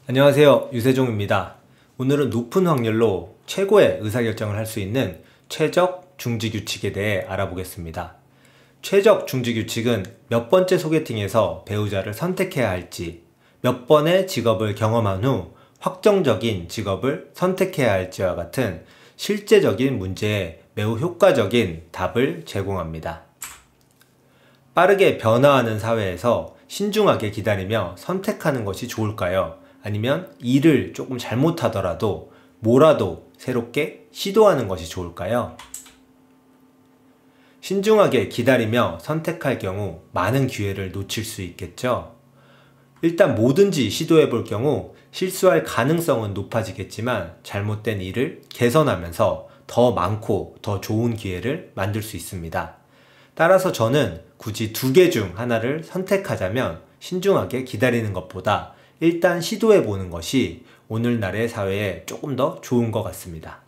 안녕하세요, 유세종입니다. 오늘은 높은 확률로 최고의 의사결정을 할 수 있는 최적 중지규칙에 대해 알아보겠습니다. 최적 중지규칙은 몇 번째 소개팅에서 배우자를 선택해야 할지, 몇 번의 직업을 경험한 후 확정적인 직업을 선택해야 할지와 같은 실제적인 문제에 매우 효과적인 답을 제공합니다. 빠르게 변화하는 사회에서 신중하게 기다리며 선택하는 것이 좋을까요? 아니면 일을 조금 잘못하더라도 뭐라도 새롭게 시도하는 것이 좋을까요? 신중하게 기다리며 선택할 경우 많은 기회를 놓칠 수 있겠죠? 일단 뭐든지 시도해 볼 경우 실수할 가능성은 높아지겠지만 잘못된 일을 개선하면서 더 많고 더 좋은 기회를 만들 수 있습니다. 따라서 저는 굳이 두 개 중 하나를 선택하자면 신중하게 기다리는 것보다 일단 시도해 보는 것이 오늘날의 사회에 조금 더 좋은 것 같습니다.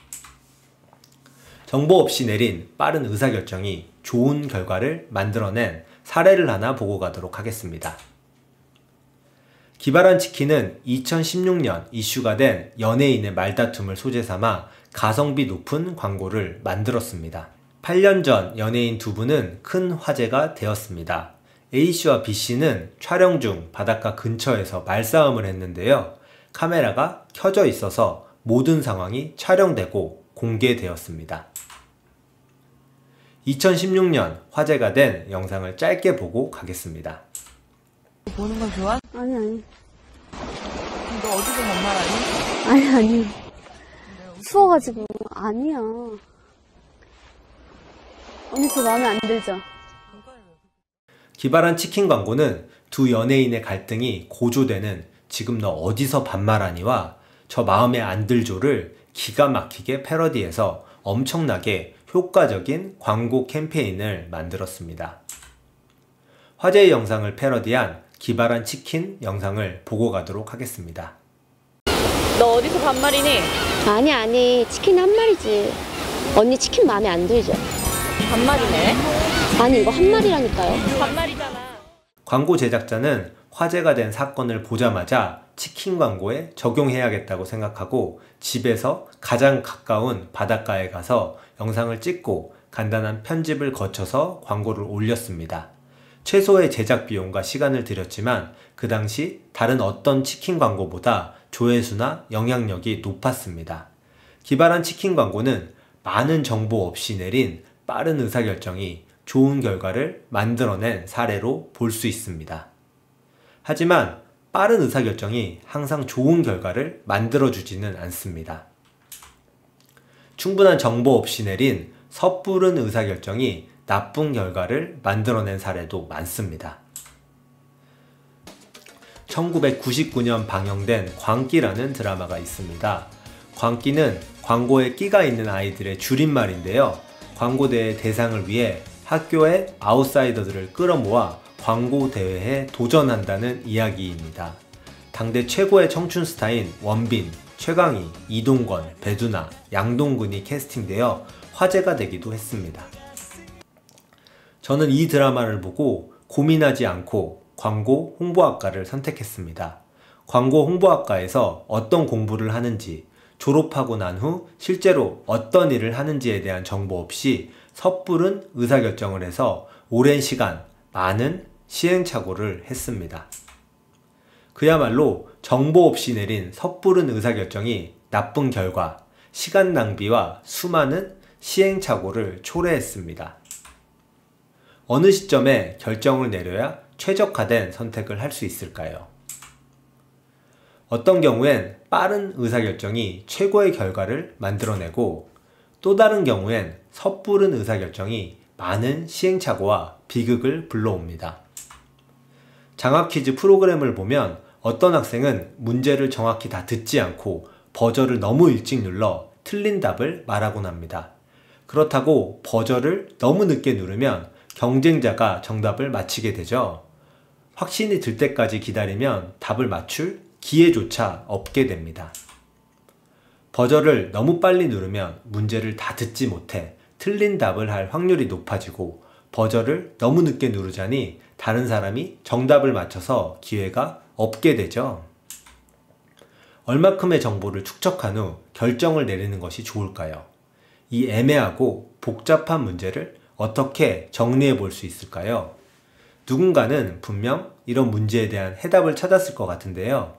정보 없이 내린 빠른 의사결정이 좋은 결과를 만들어낸 사례를 하나 보고 가도록 하겠습니다. 기발한 치킨은 2016년 이슈가 된 연예인의 말다툼을 소재 삼아 가성비 높은 광고를 만들었습니다. 8년 전 연예인 두 분은 큰 화제가 되었습니다. A씨와 B씨는 촬영 중 바닷가 근처에서 말싸움을 했는데요. 카메라가 켜져 있어서 모든 상황이 촬영되고 공개되었습니다. 2016년 화제가 된 영상을 짧게 보고 가겠습니다. 보는 건 좋아? 아니. 너 어디서 반말하니? 아니. 추워가지고. 아니야. 언니 저 마음에 안 들죠? 기발한 치킨 광고는 두 연예인의 갈등이 고조되는 지금 너 어디서 반말하니와 저 마음에 안 들죠를 기가 막히게 패러디해서 엄청나게 효과적인 광고 캠페인을 만들었습니다. 화제의 영상을 패러디한 기발한 치킨 영상을 보고 가도록 하겠습니다. 너 어디서 반말이니? 아니. 치킨 한 마리지. 언니 치킨 마음에 안 들죠? 반말이네? 아니 이거 한 마리라니까요. 반말이잖아. 광고 제작자는 화제가 된 사건을 보자마자 치킨 광고에 적용해야겠다고 생각하고 집에서 가장 가까운 바닷가에 가서 영상을 찍고 간단한 편집을 거쳐서 광고를 올렸습니다. 최소의 제작 비용과 시간을 들였지만 그 당시 다른 어떤 치킨 광고보다 조회수나 영향력이 높았습니다. 기발한 치킨 광고는 많은 정보 없이 내린 빠른 의사결정이 좋은 결과를 만들어낸 사례로 볼 수 있습니다. 하지만 빠른 의사결정이 항상 좋은 결과를 만들어주지는 않습니다. 충분한 정보 없이 내린 섣부른 의사결정이 나쁜 결과를 만들어낸 사례도 많습니다. 1999년 방영된 광기라는 드라마가 있습니다. 광기는 광고에 끼가 있는 아이들의 줄임말인데요. 광고대회 대상을 위해 학교의 아웃사이더들을 끌어모아 광고 대회에 도전한다는 이야기입니다. 당대 최고의 청춘 스타인 원빈, 최강희, 이동건, 배두나, 양동근이 캐스팅되어 화제가 되기도 했습니다. 저는 이 드라마를 보고 고민하지 않고 광고 홍보학과를 선택했습니다. 광고 홍보학과에서 어떤 공부를 하는지, 졸업하고 난 후 실제로 어떤 일을 하는지에 대한 정보 없이 섣부른 의사결정을 해서 오랜 시간 많은 시행착오를 했습니다. 그야말로 정보 없이 내린 섣부른 의사결정이 나쁜 결과, 시간 낭비와 수많은 시행착오를 초래했습니다. 어느 시점에 결정을 내려야 최적화된 선택을 할 수 있을까요? 어떤 경우엔 빠른 의사결정이 최고의 결과를 만들어내고 또 다른 경우엔 섣부른 의사결정이 많은 시행착오와 비극을 불러옵니다. 장학 퀴즈 프로그램을 보면 어떤 학생은 문제를 정확히 다 듣지 않고 버저를 너무 일찍 눌러 틀린 답을 말하곤 합니다. 그렇다고 버저를 너무 늦게 누르면 경쟁자가 정답을 맞히게 되죠. 확신이 들 때까지 기다리면 답을 맞출 기회조차 없게 됩니다. 버저를 너무 빨리 누르면 문제를 다 듣지 못해 틀린 답을 할 확률이 높아지고 버저를 너무 늦게 누르자니 다른 사람이 정답을 맞춰서 기회가 없게 되죠. 얼마큼의 정보를 축적한 후 결정을 내리는 것이 좋을까요? 이 애매하고 복잡한 문제를 어떻게 정리해 볼 수 있을까요? 누군가는 분명 이런 문제에 대한 해답을 찾았을 것 같은데요.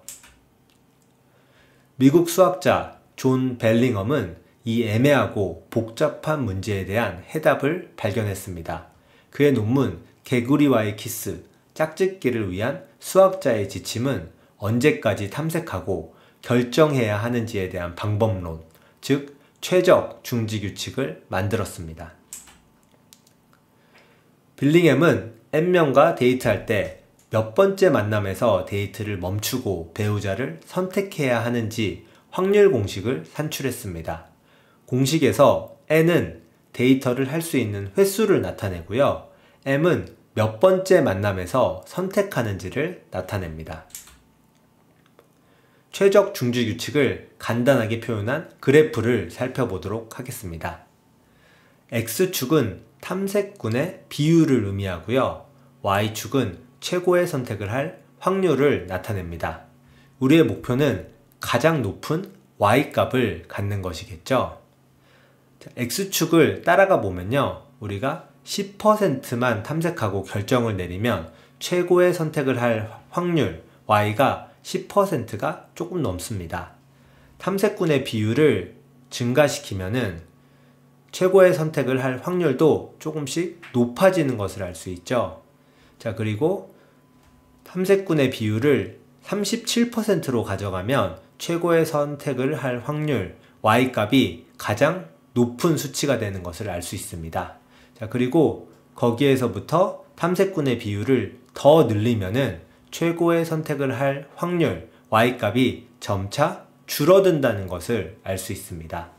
미국 수학자 존 벨링엄은 이 애매하고 복잡한 문제에 대한 해답을 발견했습니다. 그의 논문 개구리와의 키스, 짝짓기를 위한 수학자의 지침은 언제까지 탐색하고 결정해야 하는지에 대한 방법론, 즉 최적 중지 규칙을 만들었습니다. 빌링엄은 N명과 데이트할 때 몇 번째 만남에서 데이트를 멈추고 배우자를 선택해야 하는지 확률 공식을 산출했습니다. 공식에서 N은 데이터를 할 수 있는 횟수를 나타내고요. M은 몇 번째 만남에서 선택하는지를 나타냅니다. 최적 중지 규칙을 간단하게 표현한 그래프를 살펴보도록 하겠습니다. X축은 탐색군의 비율을 의미하고요. Y축은 최고의 선택을 할 확률을 나타냅니다. 우리의 목표는 가장 높은 Y값을 갖는 것이겠죠. X축을 따라가 보면요. 우리가 10%만 탐색하고 결정을 내리면 최고의 선택을 할 확률 Y가 10%가 조금 넘습니다. 탐색군의 비율을 증가시키면은 최고의 선택을 할 확률도 조금씩 높아지는 것을 알 수 있죠. 자, 그리고 탐색군의 비율을 37%로 가져가면 최고의 선택을 할 확률 Y값이 가장 높은 수치가 되는 것을 알 수 있습니다. 자, 그리고 거기에서부터 탐색군의 비율을 더 늘리면은 최고의 선택을 할 확률 Y값이 점차 줄어든다는 것을 알 수 있습니다.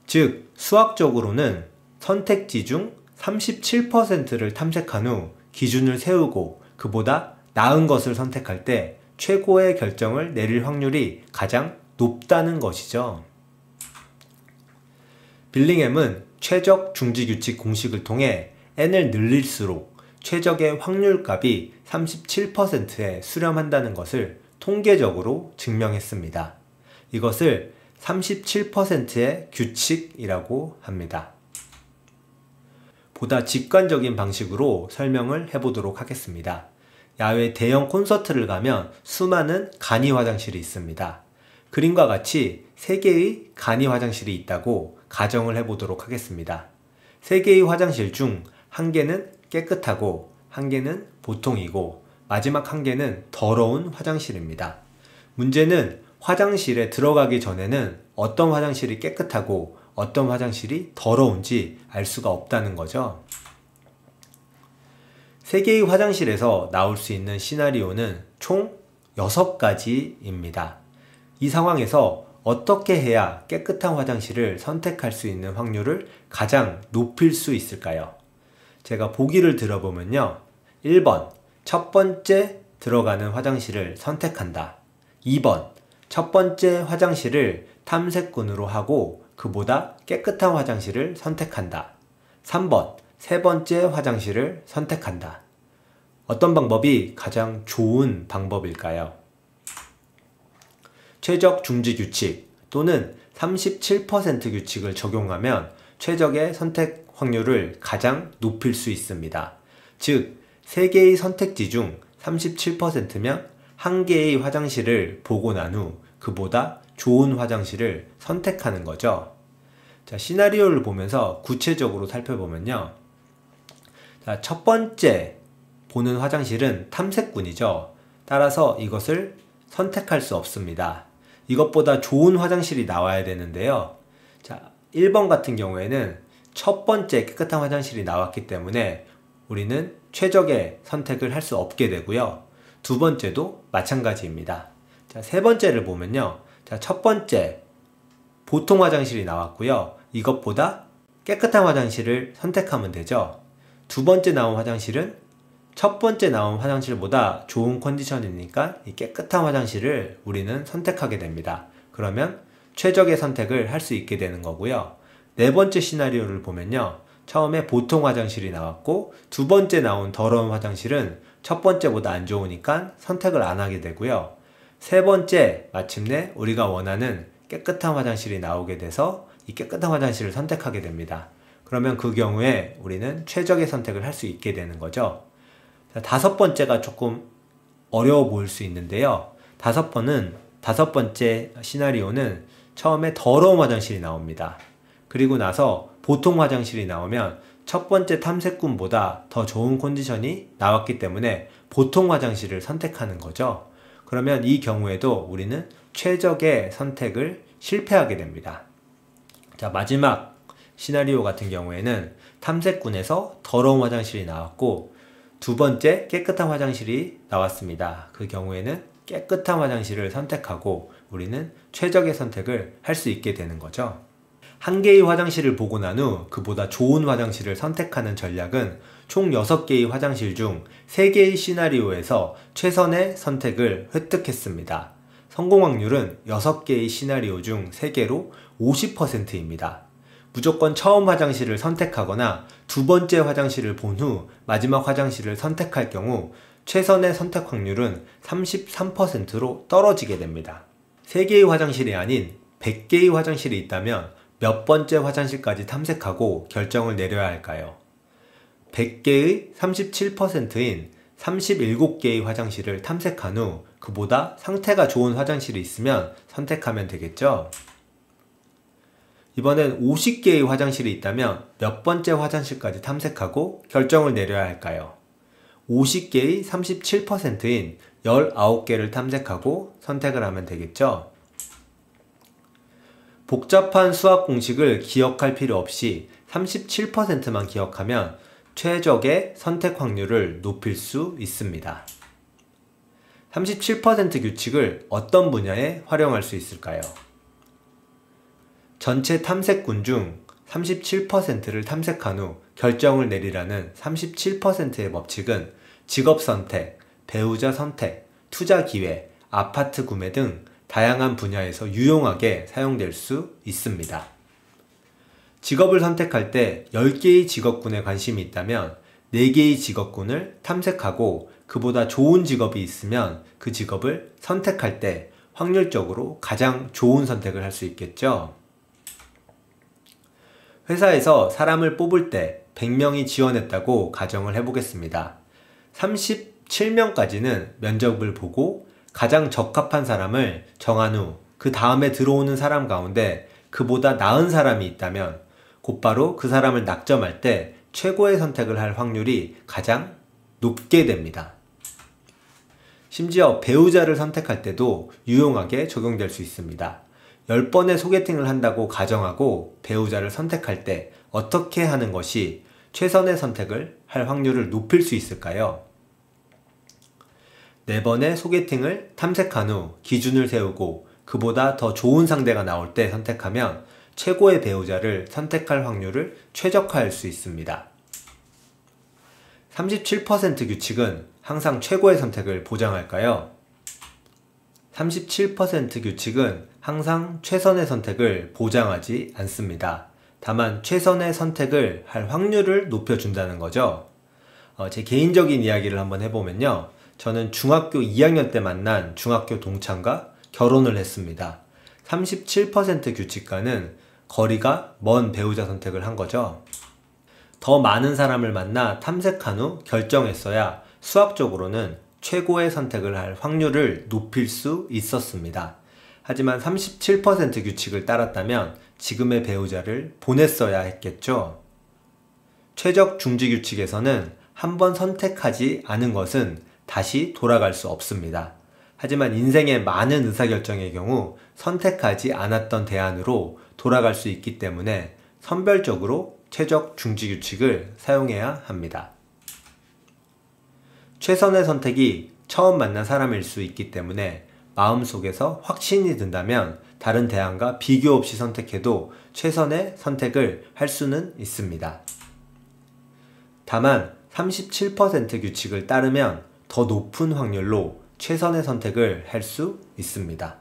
즉, 수학적으로는 선택지 중 37%를 탐색한 후 기준을 세우고 그보다 나은 것을 선택할 때 최고의 결정을 내릴 확률이 가장 높다는 것이죠. 빌링엄은 최적 중지 규칙 공식을 통해 n을 늘릴수록 최적의 확률값이 37%에 수렴한다는 것을 통계적으로 증명했습니다. 이것을 37%의 규칙이라고 합니다. 보다 직관적인 방식으로 설명을 해보도록 하겠습니다. 야외 대형 콘서트를 가면 수많은 간이 화장실이 있습니다. 그림과 같이 3개의 간이 화장실이 있다고 가정을 해보도록 하겠습니다. 3개의 화장실 중 1개는 깨끗하고 1개는 보통이고 마지막 1개는 더러운 화장실입니다. 문제는 화장실에 들어가기 전에는 어떤 화장실이 깨끗하고 어떤 화장실이 더러운지 알 수가 없다는 거죠. 3개의 화장실에서 나올 수 있는 시나리오는 총 6가지입니다. 이 상황에서 어떻게 해야 깨끗한 화장실을 선택할 수 있는 확률을 가장 높일 수 있을까요? 제가 보기를 들어보면요. 1번, 첫 번째 들어가는 화장실을 선택한다. 2번, 첫 번째 화장실을 탐색군으로 하고 그보다 깨끗한 화장실을 선택한다. 3번, 세 번째 화장실을 선택한다. 어떤 방법이 가장 좋은 방법일까요? 최적 중지 규칙 또는 37% 규칙을 적용하면 최적의 선택 확률을 가장 높일 수 있습니다. 즉, 3개의 선택지 중 37%면 1개의 화장실을 보고 난 후 그보다 좋은 화장실을 선택하는 거죠. 자, 시나리오를 보면서 구체적으로 살펴보면요. 자, 첫 번째 보는 화장실은 탐색군이죠. 따라서 이것을 선택할 수 없습니다. 이것보다 좋은 화장실이 나와야 되는데요. 자, 1번 같은 경우에는 첫 번째 깨끗한 화장실이 나왔기 때문에 우리는 최적의 선택을 할 수 없게 되고요. 두 번째도 마찬가지입니다. 자, 세 번째를 보면요. 자, 첫 번째 보통 화장실이 나왔고요. 이것보다 깨끗한 화장실을 선택하면 되죠. 두 번째 나온 화장실은 첫 번째 나온 화장실보다 좋은 컨디션이니까 이 깨끗한 화장실을 우리는 선택하게 됩니다. 그러면 최적의 선택을 할 수 있게 되는 거고요. 네 번째 시나리오를 보면요. 처음에 보통 화장실이 나왔고 두 번째 나온 더러운 화장실은 첫 번째보다 안 좋으니까 선택을 안 하게 되고요. 세 번째, 마침내 우리가 원하는 깨끗한 화장실이 나오게 돼서 이 깨끗한 화장실을 선택하게 됩니다. 그러면 그 경우에 우리는 최적의 선택을 할 수 있게 되는 거죠. 다섯 번째가 조금 어려워 보일 수 있는데요. 다섯 번째 시나리오는 처음에 더러운 화장실이 나옵니다. 그리고 나서 보통 화장실이 나오면 첫 번째 탐색꾼보다 더 좋은 컨디션이 나왔기 때문에 보통 화장실을 선택하는 거죠. 그러면 이 경우에도 우리는 최적의 선택을 실패하게 됩니다. 자, 마지막 시나리오 같은 경우에는 탐색꾼에서 더러운 화장실이 나왔고 두 번째 깨끗한 화장실이 나왔습니다. 그 경우에는 깨끗한 화장실을 선택하고 우리는 최적의 선택을 할 수 있게 되는 거죠. 한 개의 화장실을 보고 난 후 그보다 좋은 화장실을 선택하는 전략은 총 6개의 화장실 중 3개의 시나리오에서 최선의 선택을 획득했습니다. 성공 확률은 6개의 시나리오 중 3개로 50%입니다. 무조건 처음 화장실을 선택하거나 두 번째 화장실을 본 후 마지막 화장실을 선택할 경우 최선의 선택 확률은 33%로 떨어지게 됩니다. 3개의 화장실이 아닌 100개의 화장실이 있다면 몇 번째 화장실까지 탐색하고 결정을 내려야 할까요? 100개의 37%인 37개의 화장실을 탐색한 후 그보다 상태가 좋은 화장실이 있으면 선택하면 되겠죠? 이번엔 50개의 화장실이 있다면 몇 번째 화장실까지 탐색하고 결정을 내려야 할까요? 50개의 37%인 19개를 탐색하고 선택을 하면 되겠죠? 복잡한 수학 공식을 기억할 필요 없이 37%만 기억하면 최적의 선택 확률을 높일 수 있습니다. 37% 규칙을 어떤 분야에 활용할 수 있을까요? 전체 탐색꾼 중 37%를 탐색한 후 결정을 내리라는 37%의 법칙은 직업 선택, 배우자 선택, 투자 기회, 아파트 구매 등 다양한 분야에서 유용하게 사용될 수 있습니다. 직업을 선택할 때 10개의 직업군에 관심이 있다면 4개의 직업군을 탐색하고 그보다 좋은 직업이 있으면 그 직업을 선택할 때 확률적으로 가장 좋은 선택을 할 수 있겠죠. 회사에서 사람을 뽑을 때 100명이 지원했다고 가정을 해보겠습니다. 37명까지는 면접을 보고 가장 적합한 사람을 정한 후 그 다음에 들어오는 사람 가운데 그보다 나은 사람이 있다면 곧바로 그 사람을 낙점할 때 최고의 선택을 할 확률이 가장 높게 됩니다. 심지어 배우자를 선택할 때도 유용하게 적용될 수 있습니다. 10번의 소개팅을 한다고 가정하고 배우자를 선택할 때 어떻게 하는 것이 최선의 선택을 할 확률을 높일 수 있을까요? 4번의 소개팅을 탐색한 후 기준을 세우고 그보다 더 좋은 상대가 나올 때 선택하면 최고의 배우자를 선택할 확률을 최적화할 수 있습니다. 37% 규칙은 항상 최고의 선택을 보장할까요? 37% 규칙은 항상 최선의 선택을 보장하지 않습니다. 다만 최선의 선택을 할 확률을 높여준다는 거죠. 제 개인적인 이야기를 한번 해보면요. 저는 중학교 2학년 때 만난 중학교 동창과 결혼을 했습니다. 37% 규칙과는 거리가 먼 배우자 선택을 한 거죠. 더 많은 사람을 만나 탐색한 후 결정했어야 수학적으로는 최고의 선택을 할 확률을 높일 수 있었습니다. 하지만 37% 규칙을 따랐다면 지금의 배우자를 보냈어야 했겠죠. 최적 중지 규칙에서는 한번 선택하지 않은 것은 다시 돌아갈 수 없습니다. 하지만 인생의 많은 의사결정의 경우 선택하지 않았던 대안으로 돌아갈 수 있기 때문에 선별적으로 최적 중지 규칙을 사용해야 합니다. 최선의 선택이 처음 만난 사람일 수 있기 때문에 마음속에서 확신이 든다면 다른 대안과 비교 없이 선택해도 최선의 선택을 할 수는 있습니다. 다만 37% 규칙을 따르면 더 높은 확률로 최선의 선택을 할 수 있습니다.